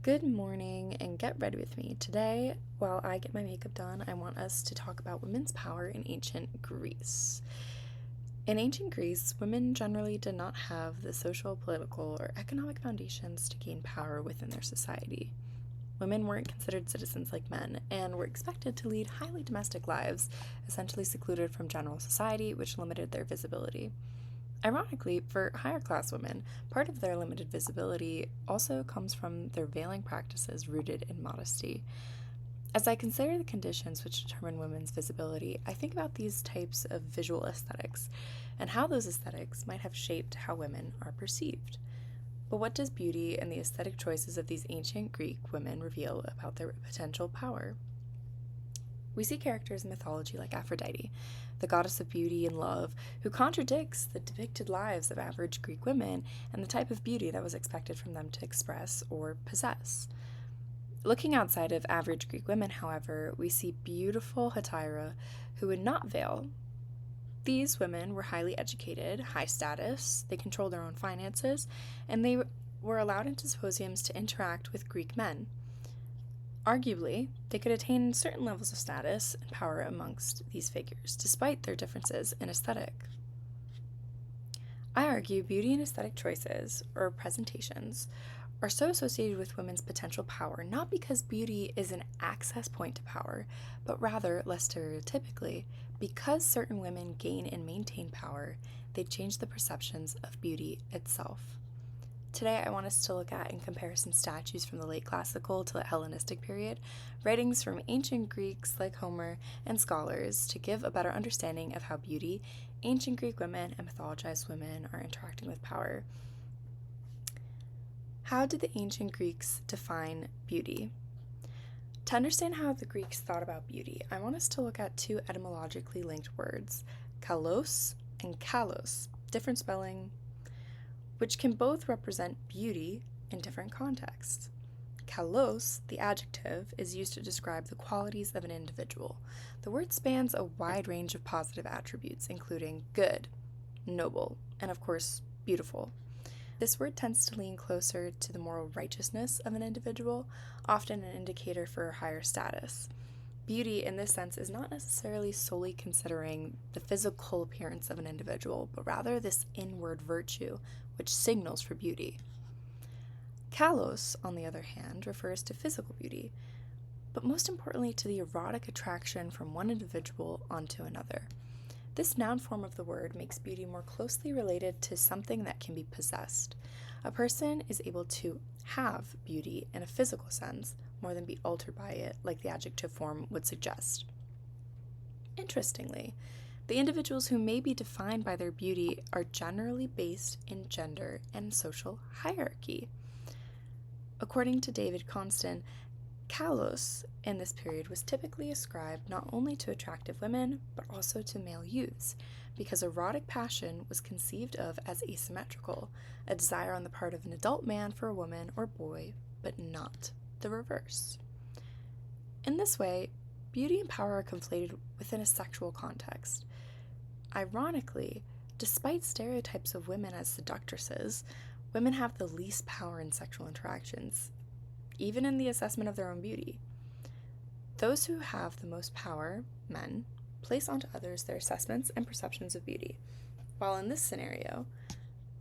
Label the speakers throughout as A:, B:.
A: Good morning and get ready with me. Today, while I get my makeup done, I want us to talk about women's power in ancient Greece. In ancient Greece, women generally did not have the social, political, or economic foundations to gain power within their society. Women weren't considered citizens like men and were expected to lead highly domestic lives, essentially secluded from general society, which limited their visibility. Ironically, for higher class women, part of their limited visibility also comes from their veiling practices rooted in modesty. As I consider the conditions which determine women's visibility, I think about these types of visual aesthetics and how those aesthetics might have shaped how women are perceived. But what does beauty and the aesthetic choices of these ancient Greek women reveal about their potential power? We see characters in mythology like Aphrodite, the goddess of beauty and love, who contradicts the depicted lives of average Greek women and the type of beauty that was expected from them to express or possess. Looking outside of average Greek women, however, we see beautiful hetaira who would not veil. These women were highly educated, high status, they controlled their own finances, and they were allowed into symposiums to interact with Greek men. Arguably, they could attain certain levels of status and power amongst these figures, despite their differences in aesthetic. I argue beauty and aesthetic choices, or presentations, are so associated with women's potential power not because beauty is an access point to power, but rather, less stereotypically, because certain women gain and maintain power, they change the perceptions of beauty itself. Today, I want us to look at and compare some statues from the late classical to the Hellenistic period, writings from ancient Greeks like Homer, and scholars to give a better understanding of how beauty, ancient Greek women, and mythologized women are interacting with power. How did the ancient Greeks define beauty? To understand how the Greeks thought about beauty, I want us to look at two etymologically linked words, kalos and kalos, different spelling, which can both represent beauty in different contexts. Kalos, the adjective, is used to describe the qualities of an individual. The word spans a wide range of positive attributes, including good, noble, and of course, beautiful. This word tends to lean closer to the moral righteousness of an individual, often an indicator for higher status. Beauty, in this sense, is not necessarily solely considering the physical appearance of an individual, but rather this inward virtue, which signals for beauty. Kalos, on the other hand, refers to physical beauty, but most importantly to the erotic attraction from one individual onto another. This noun form of the word makes beauty more closely related to something that can be possessed. A person is able to have beauty in a physical sense, more than be altered by it, like the adjective form would suggest. Interestingly, the individuals who may be defined by their beauty are generally based in gender and social hierarchy. According to David Constant, kalos in this period was typically ascribed not only to attractive women, but also to male youths, because erotic passion was conceived of as asymmetrical, a desire on the part of an adult man for a woman or boy, but not the reverse. In this way, beauty and power are conflated within a sexual context. Ironically, despite stereotypes of women as seductresses, women have the least power in sexual interactions, even in the assessment of their own beauty. Those who have the most power, men, place onto others their assessments and perceptions of beauty, while in this scenario,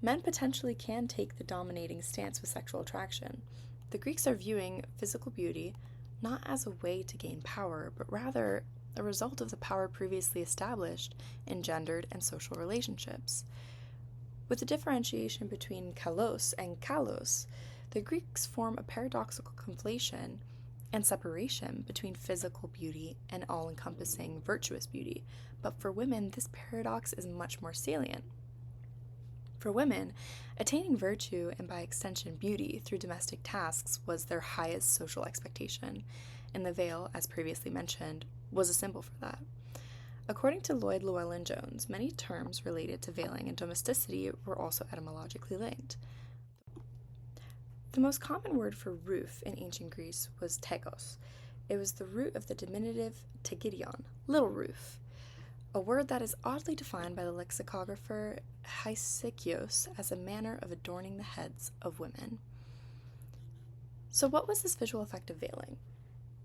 A: men potentially can take the dominating stance with sexual attraction. The Greeks are viewing physical beauty not as a way to gain power, but rather a result of the power previously established in gendered and social relationships. With the differentiation between kalos and kalos, the Greeks form a paradoxical conflation and separation between physical beauty and all-encompassing virtuous beauty, but for women, this paradox is much more salient. For women, attaining virtue and by extension beauty through domestic tasks was their highest social expectation, and the veil, as previously mentioned, was a symbol for that. According to Lloyd Llewellyn-Jones, many terms related to veiling and domesticity were also etymologically linked. The most common word for roof in ancient Greece was tegos. It was the root of the diminutive tegidion, little roof, a word that is oddly defined by the lexicographer Hesychios as a manner of adorning the heads of women. So what was this visual effect of veiling?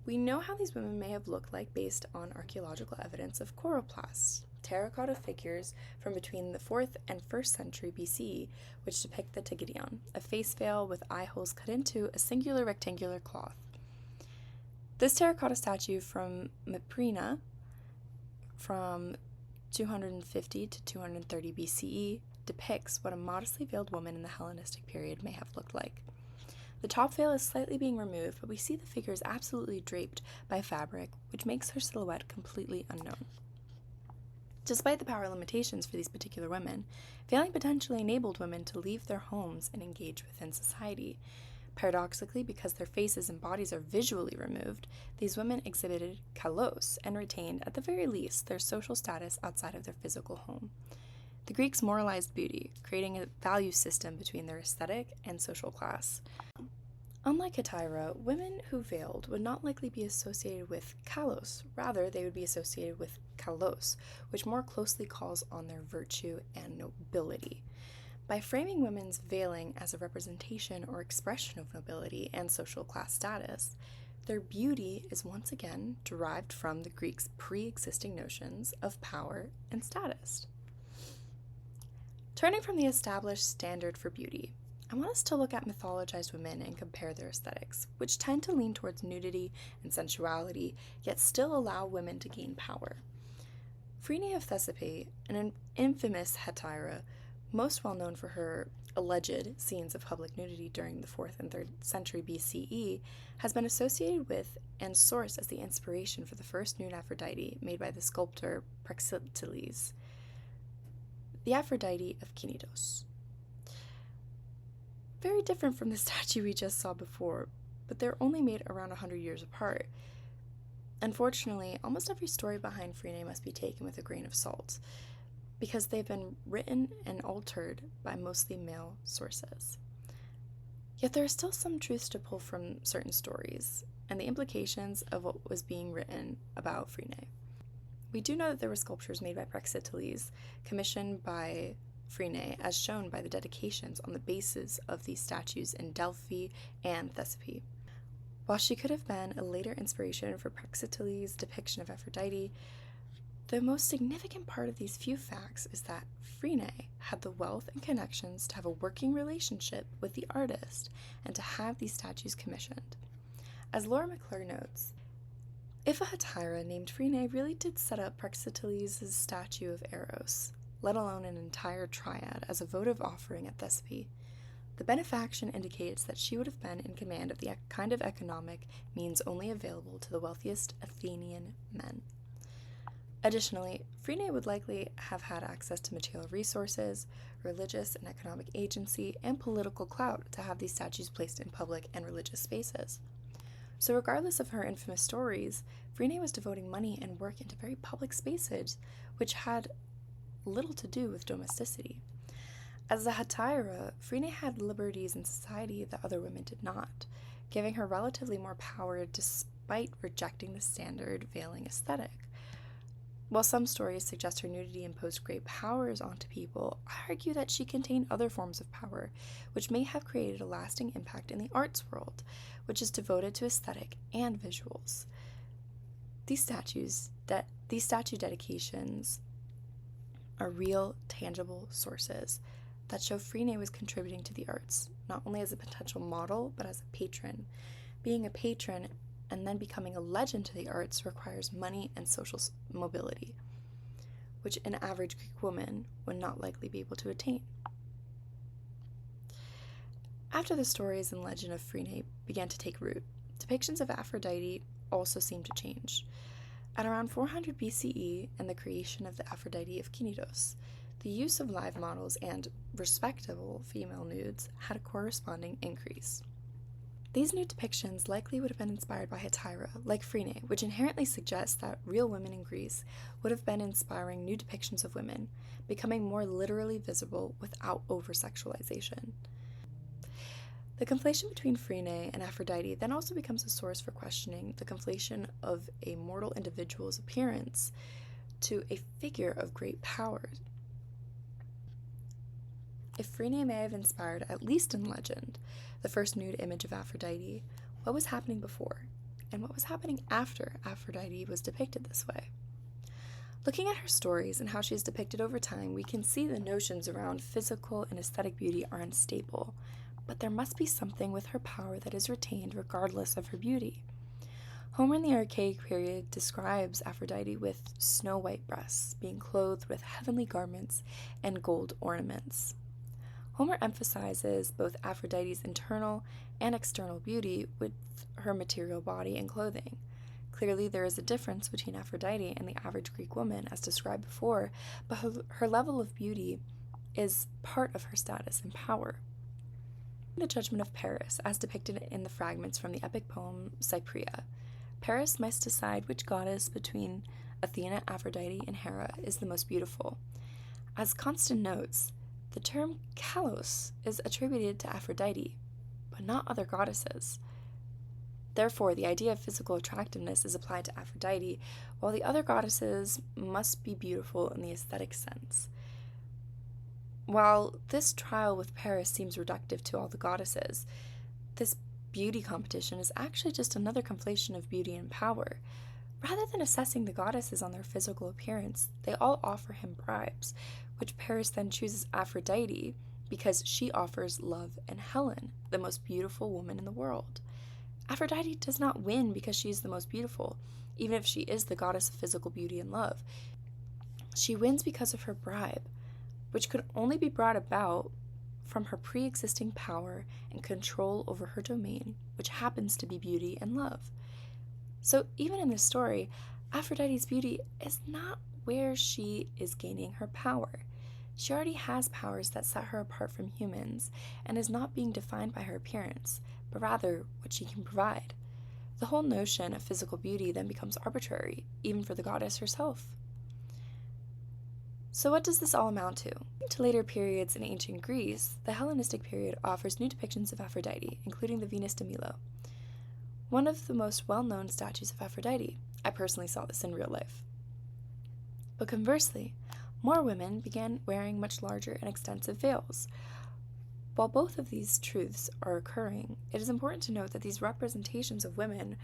A: We know how these women may have looked like based on archaeological evidence of choroplasts, terracotta figures from between the 4th and 1st century BCE, which depict the Tigedion, a face veil with eye holes cut into a singular rectangular cloth. This terracotta statue from Maprina, from 250 to 230 BCE, depicts what a modestly veiled woman in the Hellenistic period may have looked like. The top veil is slightly being removed, but we see the figure is absolutely draped by fabric, which makes her silhouette completely unknown. Despite the power limitations for these particular women, veiling potentially enabled women to leave their homes and engage within society. Paradoxically, because their faces and bodies are visually removed, these women exhibited kalos and retained, at the very least, their social status outside of their physical home. The Greeks moralized beauty, creating a value system between their aesthetic and social class. Unlike Hetaira, women who veiled would not likely be associated with kalos, rather they would be associated with kalos, which more closely calls on their virtue and nobility. By framing women's veiling as a representation or expression of nobility and social class status, their beauty is once again derived from the Greeks' pre-existing notions of power and status. Turning from the established standard for beauty, I want us to look at mythologized women and compare their aesthetics, which tend to lean towards nudity and sensuality, yet still allow women to gain power. Phryne of Thespiae, an infamous hetaira, most well known for her alleged scenes of public nudity during the 4th and 3rd century BCE, has been associated with and sourced as the inspiration for the first nude Aphrodite made by the sculptor Praxiteles, the Aphrodite of Knidos. Very different from the statue we just saw before, but they're only made around 100 years apart. Unfortunately, almost every story behind Phryne must be taken with a grain of salt, because they've been written and altered by mostly male sources. Yet there are still some truths to pull from certain stories, and the implications of what was being written about Phryne. We do know that there were sculptures made by Praxiteles, commissioned by Phryne, as shown by the dedications on the bases of these statues in Delphi and Thespiae. While she could have been a later inspiration for Praxiteles' depiction of Aphrodite, the most significant part of these few facts is that Phryne had the wealth and connections to have a working relationship with the artist and to have these statues commissioned. As Laura McClure notes, if a hetaira named Phryne really did set up Praxiteles' statue of Eros, let alone an entire triad, as a votive offering at Thespiae, the benefaction indicates that she would have been in command of the kind of economic means only available to the wealthiest Athenian men. Additionally, Phryne would likely have had access to material resources, religious and economic agency, and political clout to have these statues placed in public and religious spaces. So regardless of her infamous stories, Phryne was devoting money and work into very public spaces, which had little to do with domesticity. As a hetaira, Phryne had liberties in society that other women did not, giving her relatively more power despite rejecting the standard veiling aesthetic. While some stories suggest her nudity imposed great powers onto people, I argue that she contained other forms of power, which may have created a lasting impact in the arts world, which is devoted to aesthetic and visuals. These statue dedications are real, tangible sources that show Phryne was contributing to the arts, not only as a potential model, but as a patron. Being a patron and then becoming a legend to the arts requires money and social mobility, which an average Greek woman would not likely be able to attain. After the stories and legend of Phryne began to take root, depictions of Aphrodite also seemed to change. At around 400 BCE and the creation of the Aphrodite of Knidos, the use of live models and respectable female nudes had a corresponding increase. These nude depictions likely would have been inspired by hetaira, like Phryne, which inherently suggests that real women in Greece would have been inspiring nude depictions of women, becoming more literally visible without over-sexualization. The conflation between Phryne and Aphrodite then also becomes a source for questioning the conflation of a mortal individual's appearance to a figure of great power. If Phryne may have inspired, at least in legend, the first nude image of Aphrodite, what was happening before, and what was happening after Aphrodite was depicted this way? Looking at her stories and how she is depicted over time, we can see the notions around physical and aesthetic beauty are unstable, but there must be something with her power that is retained regardless of her beauty. Homer in the Archaic period describes Aphrodite with snow-white breasts, being clothed with heavenly garments and gold ornaments. Homer emphasizes both Aphrodite's internal and external beauty with her material body and clothing. Clearly, there is a difference between Aphrodite and the average Greek woman, as described before, but her level of beauty is part of her status and power. The judgment of Paris, as depicted in the fragments from the epic poem Cypria. Paris must decide which goddess between Athena, Aphrodite, and Hera is the most beautiful. As Constant notes, the term kalos is attributed to Aphrodite, but not other goddesses. Therefore, the idea of physical attractiveness is applied to Aphrodite, while the other goddesses must be beautiful in the aesthetic sense. While this trial with Paris seems reductive to all the goddesses, this beauty competition is actually just another conflation of beauty and power. Rather than assessing the goddesses on their physical appearance, they all offer him bribes, which Paris then chooses Aphrodite because she offers love and Helen, the most beautiful woman in the world. Aphrodite does not win because she is the most beautiful, even if she is the goddess of physical beauty and love. She wins because of her bribe, which could only be brought about from her pre-existing power and control over her domain, which happens to be beauty and love. So even in this story, Aphrodite's beauty is not where she is gaining her power. She already has powers that set her apart from humans and is not being defined by her appearance, but rather what she can provide. The whole notion of physical beauty then becomes arbitrary, even for the goddess herself. So what does this all amount to? To later periods in ancient Greece, the Hellenistic period offers new depictions of Aphrodite, including the Venus de Milo, one of the most well-known statues of Aphrodite. I personally saw this in real life. But conversely, more women began wearing much larger and extensive veils. While both of these truths are occurring, it is important to note that these representations of women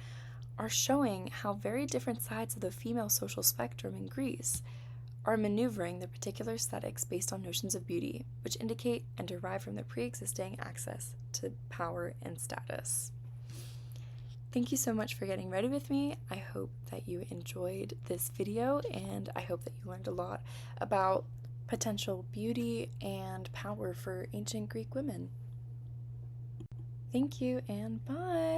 A: are showing how very different sides of the female social spectrum in Greece are maneuvering their particular aesthetics based on notions of beauty, which indicate and derive from their pre-existing access to power and status. Thank you so much for getting ready with me. I hope that you enjoyed this video, and I hope that you learned a lot about potential beauty and power for ancient Greek women. Thank you, and bye!